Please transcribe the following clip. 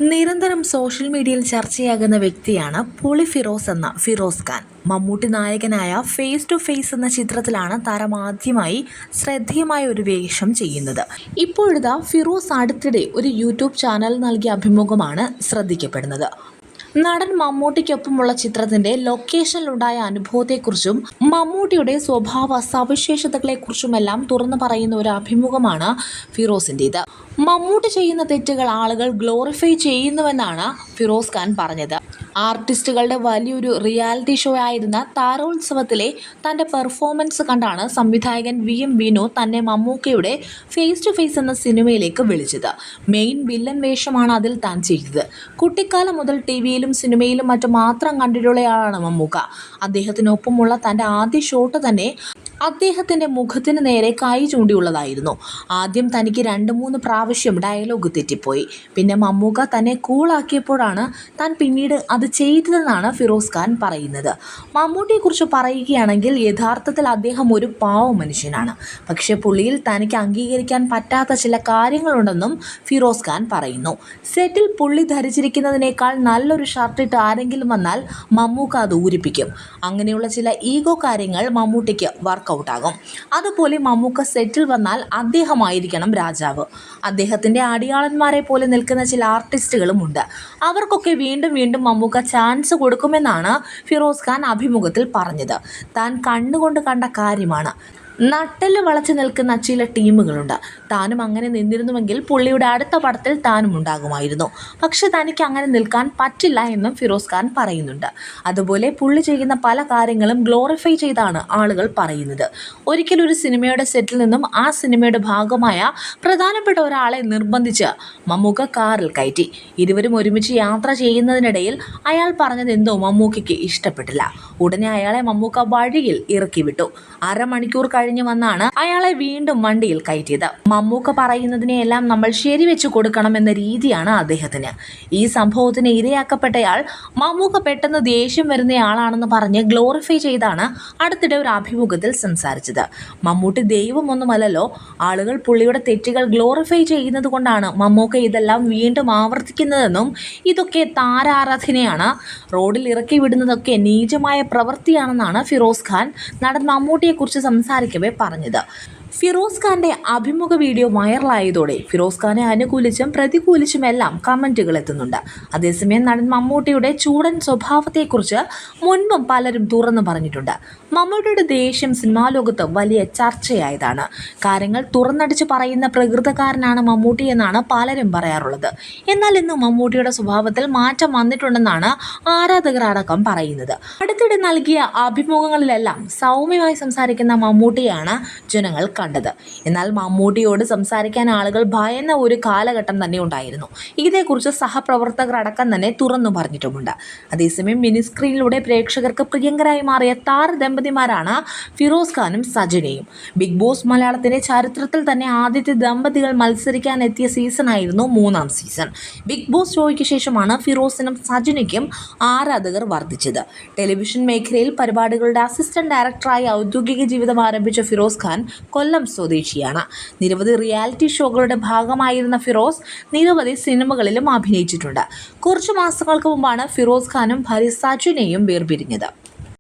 നിരന്തരം സോഷ്യൽ മീഡിയയിൽ ചർച്ചയാകുന്ന വ്യക്തിയാണ് പുളി ഫിറോസ് എന്ന ഫിറോസ് ഖാൻ. മമ്മൂട്ടി നായകനായ ഫേസ് ടു ഫേസ് എന്ന ചിത്രത്തിലാണ് താരം ആദ്യമായി ശ്രദ്ധേയമായ ഒരു വേഷം ചെയ്യുന്നത്. ഇപ്പോഴിതാ ഫിറോസ് അടുത്തിടെ ഒരു യൂട്യൂബ് ചാനൽ നൽകിയ അഭിമുഖമാണ് ശ്രദ്ധിക്കപ്പെടുന്നത്. നടൻ മമ്മൂട്ടിക്കൊപ്പമുള്ള ചിത്രത്തിന്റെ ലൊക്കേഷനിലുണ്ടായ അനുഭവത്തെക്കുറിച്ചും മമ്മൂട്ടിയുടെ സ്വഭാവ സവിശേഷതകളെക്കുറിച്ചുമെല്ലാം തുറന്നു പറയുന്ന ഒരു അഭിമുഖമാണ് ഫിറോസിൻ്റേത്. മമ്മൂട്ടി ചെയ്യുന്ന തെറ്റുകൾ ആളുകൾ ഗ്ലോറിഫൈ ചെയ്യുന്നുവെന്നാണ് ഫിറോസ് ഖാൻ പറഞ്ഞത്. ആർട്ടിസ്റ്റുകളുടെ വലിയൊരു റിയാലിറ്റി ഷോ ആയിരുന്ന താരോത്സവത്തിലെ തൻ്റെ പെർഫോമൻസ് കണ്ടാണ് സംവിധായകൻ VM വിനോദ് തന്നെ മമ്മൂക്കയുടെ ഫേസ് ടു ഫേസ് എന്ന സിനിമയിലേക്ക് വിളിച്ചത്. മെയിൻ വില്ലൻ വേഷമാണ് അതിൽ താൻ ചെയ്തത്. കുട്ടിക്കാലം മുതൽ ടിവിയിലും സിനിമയിലും മറ്റും മാത്രം കണ്ടിട്ടുള്ളയാളാണ് മമ്മൂക്ക. അദ്ദേഹത്തിനൊപ്പമുള്ള തൻ്റെ ആദ്യ ഷോട്ട് തന്നെ അദ്ദേഹത്തിൻ്റെ മുഖത്തിന് നേരെ കൈ ചൂണ്ടിയുള്ളതായിരുന്നു. ആദ്യം തനിക്ക് 2-3 പ്രാവശ്യം ഡയലോഗ് തെറ്റിപ്പോയി. പിന്നെ മമ്മൂക്ക തന്നെ കൂളാക്കിയപ്പോഴാണ് താൻ പിന്നീട് അത് ചെയ്തതെന്നാണ് ഫിറോസ് ഖാൻ പറയുന്നത്. മമ്മൂട്ടിയെക്കുറിച്ച് പറയുകയാണെങ്കിൽ യഥാർത്ഥത്തിൽ അദ്ദേഹം ഒരു പാവ മനുഷ്യനാണ്. പക്ഷേ പുള്ളിയിൽ തനിക്ക് അംഗീകരിക്കാൻ പറ്റാത്ത ചില കാര്യങ്ങളുണ്ടെന്നും ഫിറോസ് ഖാൻ പറയുന്നു. സെറ്റിൽ പുള്ളി ധരിച്ചിരിക്കുന്നതിനേക്കാൾ നല്ലൊരു ഷർട്ടിട്ട് ആരെങ്കിലും വന്നാൽ മമ്മൂക്ക അത് ഊരിപ്പിക്കും. അങ്ങനെയുള്ള ചില ഈഗോ കാര്യങ്ങൾ മമ്മൂട്ടിക്ക് വർക്കൗട്ടാകും. അതുപോലെ മമ്മൂക്ക സെറ്റിൽ വന്നാൽ അദ്ദേഹമായിരിക്കണം രാജാവ്. അദ്ദേഹത്തിൻ്റെ അടിയാളന്മാരെ പോലെ നിൽക്കുന്ന ചില ആർട്ടിസ്റ്റുകളും ഉണ്ട്. അവർക്കൊക്കെ വീണ്ടും വീണ്ടും മമ്മൂക്ക ചാൻസ് കൊടുക്കുമെന്നാണ് ഫിറോസ് ഖാൻ അഭിമുഖത്തിൽ പറഞ്ഞത്. താൻ കണ്ണുകൊണ്ട് കണ്ട കാര്യമാണ്. നട്ടെല്ല് വളച്ചു നിൽക്കുന്ന ചില ടീമുകളുണ്ട്. താനും അങ്ങനെ നിന്നിരുന്നുവെങ്കിൽ പുള്ളിയുടെ അടുത്ത പടത്തിൽ താനും ഉണ്ടാകുമായിരുന്നു. പക്ഷെ തനിക്ക് അങ്ങനെ നിൽക്കാൻ പറ്റില്ല എന്നും ഫിറോസ് ഖാൻ പറയുന്നുണ്ട്. അതുപോലെ പുള്ളി ചെയ്യുന്ന പല കാര്യങ്ങളും ഗ്ലോറിഫൈ ചെയ്താണ് ആളുകൾ പറയുന്നത്. ഒരിക്കലൊരു സിനിമയുടെ സെറ്റിൽ നിന്നും ആ സിനിമയുടെ ഭാഗമായ പ്രധാനപ്പെട്ട ഒരാളെ നിർബന്ധിച്ച് മമ്മൂക്ക കാറിൽ കയറ്റി. ഇരുവരും ഒരുമിച്ച് യാത്ര ചെയ്യുന്നതിനിടയിൽ അയാൾ പറഞ്ഞതെന്തോ മമ്മൂക്കയ്ക്ക് ഇഷ്ടപ്പെട്ടില്ല. ഉടനെ അയാളെ മമ്മൂക്ക വഴിയിൽ ഇറക്കി വിട്ടു. അരമണിക്കൂർ കഴിഞ്ഞ് വന്നാണ് അയാളെ വീണ്ടും വണ്ടിയിൽ കയറ്റിയത്. മമ്മൂക്ക പറയുന്നതിനെയെല്ലാം നമ്മൾ ശരിവെച്ചു കൊടുക്കണമെന്ന രീതിയാണ് അദ്ദേഹത്തിന്. ഈ സംഭവത്തിന് ഇരയാക്കപ്പെട്ടയാൾ മമ്മൂക്ക പെട്ടെന്ന് ദേഷ്യം വരുന്നയാളാണെന്ന് പറഞ്ഞ് ഗ്ലോറിഫൈ ചെയ്താണ് അടുത്തിടെ ഒരു അഭിമുഖത്തിൽ സംസാരിച്ചത്. മമ്മൂട്ടി ദൈവമൊന്നുമല്ലല്ലോ. ആളുകൾ പുള്ളിയുടെ തെറ്റുകൾ ഗ്ലോറിഫൈ ചെയ്യുന്നത് കൊണ്ടാണ് മമ്മൂക്ക ഇതെല്ലാം വീണ്ടും ആവർത്തിക്കുന്നതെന്നും ഇതൊക്കെ താരാരാധനയാണ്, റോഡിൽ ഇറക്കി വിടുന്നതൊക്കെ നീചമായ പ്രവൃത്തിയാണെന്നാണ് ഫിറോസ് ഖാൻ നടൻ മമ്മൂട്ടിയെക്കുറിച്ച് സംസാരിക്കവേ പറഞ്ഞത്. ഫിറോസ് ഖാൻ്റെ അഭിമുഖ വീഡിയോ വൈറലായതോടെ ഫിറോസ് ഖാനെ അനുകൂലിച്ചും പ്രതികൂലിച്ചുമെല്ലാം കമൻറ്റുകൾ എത്തുന്നുണ്ട്. അതേസമയം നടൻ മമ്മൂട്ടിയുടെ ചൂടൻ സ്വഭാവത്തെക്കുറിച്ച് മുൻപും പലരും തുറന്നു പറഞ്ഞിട്ടുണ്ട്. മമ്മൂട്ടിയുടെ ദേഷ്യം സിനിമാ ലോകത്ത് വലിയ ചർച്ചയായതാണ്. കാര്യങ്ങൾ തുറന്നടിച്ച് പറയുന്ന പ്രകൃതക്കാരനാണ് മമ്മൂട്ടി എന്നാണ് പലരും പറയാറുള്ളത്. എന്നാൽ ഇന്ന് മമ്മൂട്ടിയുടെ സ്വഭാവത്തിൽ മാറ്റം വന്നിട്ടുണ്ടെന്നാണ് ആരാധകർ അടക്കം പറയുന്നത്. അടുത്തിടെ നൽകിയ അഭിമുഖങ്ങളിലെല്ലാം സൗമ്യമായി സംസാരിക്കുന്ന മമ്മൂട്ടിയാണ് ജനങ്ങൾ കണ്ടത്. എന്നാൽ മമ്മൂട്ടിയോട് സംസാരിക്കാൻ ആളുകൾ ഭയന്ന ഒരു കാലഘട്ടം തന്നെ ഉണ്ടായിരുന്നു. ഇതേക്കുറിച്ച് സഹപ്രവർത്തകർ അടക്കം തന്നെ തുറന്നു പറഞ്ഞിട്ടുമുണ്ട്. അതേസമയം മിനിസ്ക്രീനിലൂടെ പ്രേക്ഷകർക്ക് പ്രിയങ്കരായി മാറിയ താരദമ്പതിമാരാണ് ഫിറോസ് ഖാനും സജനയും. ബിഗ് ബോസ് മലയാളത്തിന്റെ ചരിത്രത്തിൽ തന്നെ ആദ്യത്തെ ദമ്പതികൾ മത്സരിക്കാൻ എത്തിയ സീസണായിരുന്നു 3ാം സീസൺ. ബിഗ് ബോസ് ഷോയ്ക്ക് ശേഷമാണ് ഫിറോസിനും സജനയ്ക്കും ആരാധകർ വർദ്ധിച്ചത്. ടെലിവിഷൻ മേഖലയിൽ പരിപാടികളുടെ അസിസ്റ്റന്റ് ഡയറക്ടറായി ഔദ്യോഗിക ജീവിതം ആരംഭിച്ച ഫിറോസ് ഖാൻ കൊല്ലം സ്വദേശിയാണ്. നിരവധി റിയാലിറ്റി ഷോകളുടെ ഭാഗമായിരുന്ന ഫിറോസ് നിരവധി സിനിമകളിലും അഭിനയിച്ചിട്ടുണ്ട്. കുറച്ചു മാസങ്ങൾക്ക് മുമ്പാണ് ഫിറോസ് ഖാനും ഭാര്യ സജനയും വേർപിരിഞ്ഞത്.